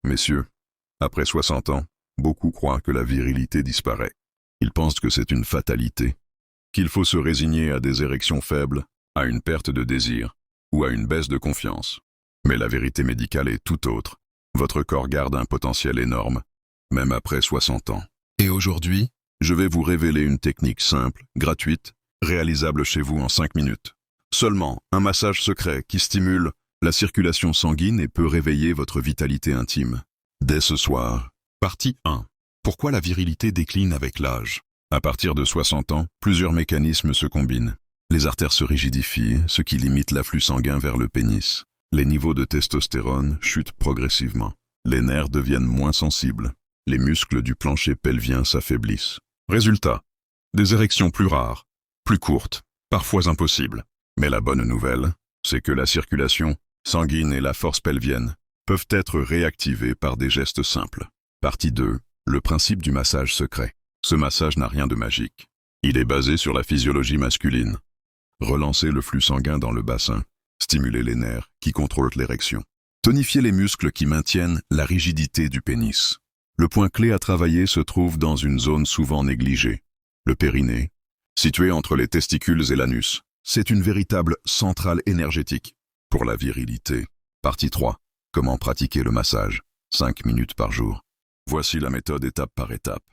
Messieurs, après 60 ans, beaucoup croient que la virilité disparaît. Ils pensent que c'est une fatalité, qu'il faut se résigner à des érections faibles, à une perte de désir ou à une baisse de confiance. Mais la vérité médicale est tout autre. Votre corps garde un potentiel énorme, même après 60 ans. Et aujourd'hui, je vais vous révéler une technique simple, gratuite, réalisable chez vous en 5 minutes. Seulement, un massage secret qui stimule la circulation sanguine et peut réveiller votre vitalité intime. Dès ce soir. Partie 1. Pourquoi la virilité décline avec l'âge? À partir de 60 ans, plusieurs mécanismes se combinent. Les artères se rigidifient, ce qui limite l'afflux sanguin vers le pénis. Les niveaux de testostérone chutent progressivement. Les nerfs deviennent moins sensibles. Les muscles du plancher pelvien s'affaiblissent. Résultat, des érections plus rares, plus courtes, parfois impossibles. Mais la bonne nouvelle, c'est que la circulation sanguine et la force pelvienne peuvent être réactivées par des gestes simples. Partie 2. Le principe du massage secret. Ce massage n'a rien de magique. Il est basé sur la physiologie masculine. Relancer le flux sanguin dans le bassin, stimuler les nerfs qui contrôlent l'érection, tonifier les muscles qui maintiennent la rigidité du pénis. Le point clé à travailler se trouve dans une zone souvent négligée, le périnée, situé entre les testicules et l'anus. C'est une véritable centrale énergétique pour la virilité. Partie 3. Comment pratiquer le massage? 5 minutes par jour. Voici la méthode étape par étape.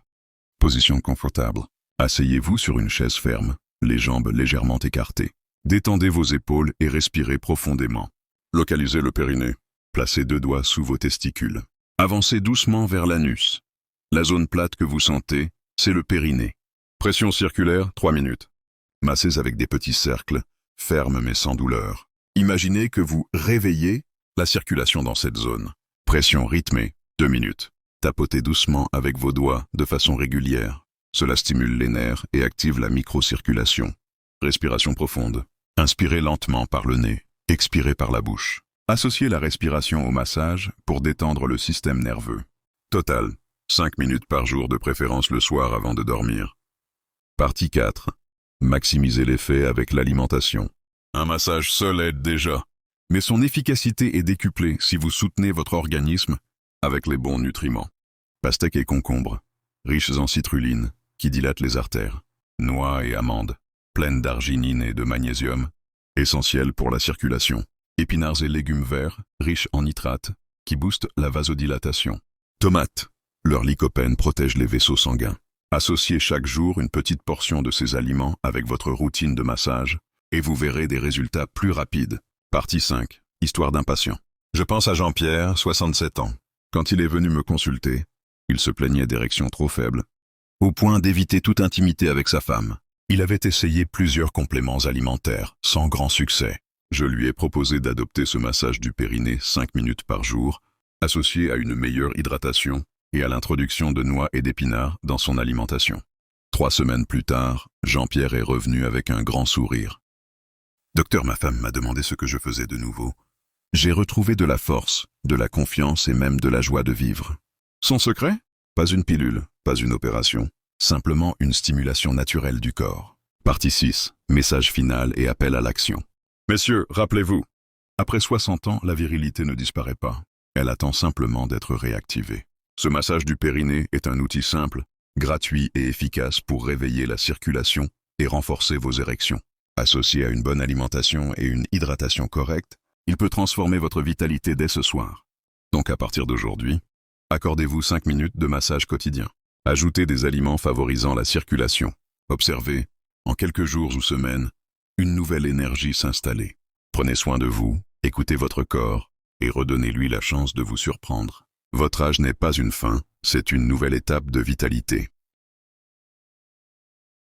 Position confortable. Asseyez-vous sur une chaise ferme, les jambes légèrement écartées. Détendez vos épaules et respirez profondément. Localisez le périnée. Placez 2 doigts sous vos testicules. Avancez doucement vers l'anus. La zone plate que vous sentez, c'est le périnée. Pression circulaire, 3 minutes. Massez avec des petits cercles, fermes mais sans douleur. Imaginez que vous réveillez la circulation dans cette zone. Pression rythmée, 2 minutes. Tapotez doucement avec vos doigts de façon régulière. Cela stimule les nerfs et active la microcirculation. Respiration profonde. Inspirez lentement par le nez, expirez par la bouche. Associez la respiration au massage pour détendre le système nerveux. Total, 5 minutes par jour, de préférence le soir avant de dormir. Partie 4. Maximisez l'effet avec l'alimentation. Un massage seul aide déjà, mais son efficacité est décuplée si vous soutenez votre organisme avec les bons nutriments. Pastèque et concombre, riches en citrulline, qui dilatent les artères. Noix et amandes, pleines d'arginine et de magnésium, essentielles pour la circulation. Épinards et légumes verts, riches en nitrates, qui boostent la vasodilatation. Tomates, leur lycopène protège les vaisseaux sanguins. Associez chaque jour une petite portion de ces aliments avec votre routine de massage, et vous verrez des résultats plus rapides. Partie 5. Histoire d'un patient. Je pense à Jean-Pierre, 67 ans. Quand il est venu me consulter, il se plaignait d'érections trop faibles, au point d'éviter toute intimité avec sa femme. Il avait essayé plusieurs compléments alimentaires, sans grand succès. Je lui ai proposé d'adopter ce massage du périnée 5 minutes par jour, associé à une meilleure hydratation et à l'introduction de noix et d'épinards dans son alimentation. 3 semaines plus tard, Jean-Pierre est revenu avec un grand sourire. Docteur, ma femme m'a demandé ce que je faisais de nouveau. J'ai retrouvé de la force, de la confiance et même de la joie de vivre. Son secret? Pas une pilule, pas une opération, simplement une stimulation naturelle du corps. Partie 6. Message final et appel à l'action. Messieurs, rappelez-vous, après 60 ans, la virilité ne disparaît pas. Elle attend simplement d'être réactivée. Ce massage du périnée est un outil simple, gratuit et efficace pour réveiller la circulation et renforcer vos érections. Associé à une bonne alimentation et une hydratation correcte, il peut transformer votre vitalité dès ce soir. Donc à partir d'aujourd'hui, accordez-vous 5 minutes de massage quotidien. Ajoutez des aliments favorisant la circulation. Observez, en quelques jours ou semaines, une nouvelle énergie s'installer. Prenez soin de vous, écoutez votre corps et redonnez-lui la chance de vous surprendre. Votre âge n'est pas une fin, c'est une nouvelle étape de vitalité.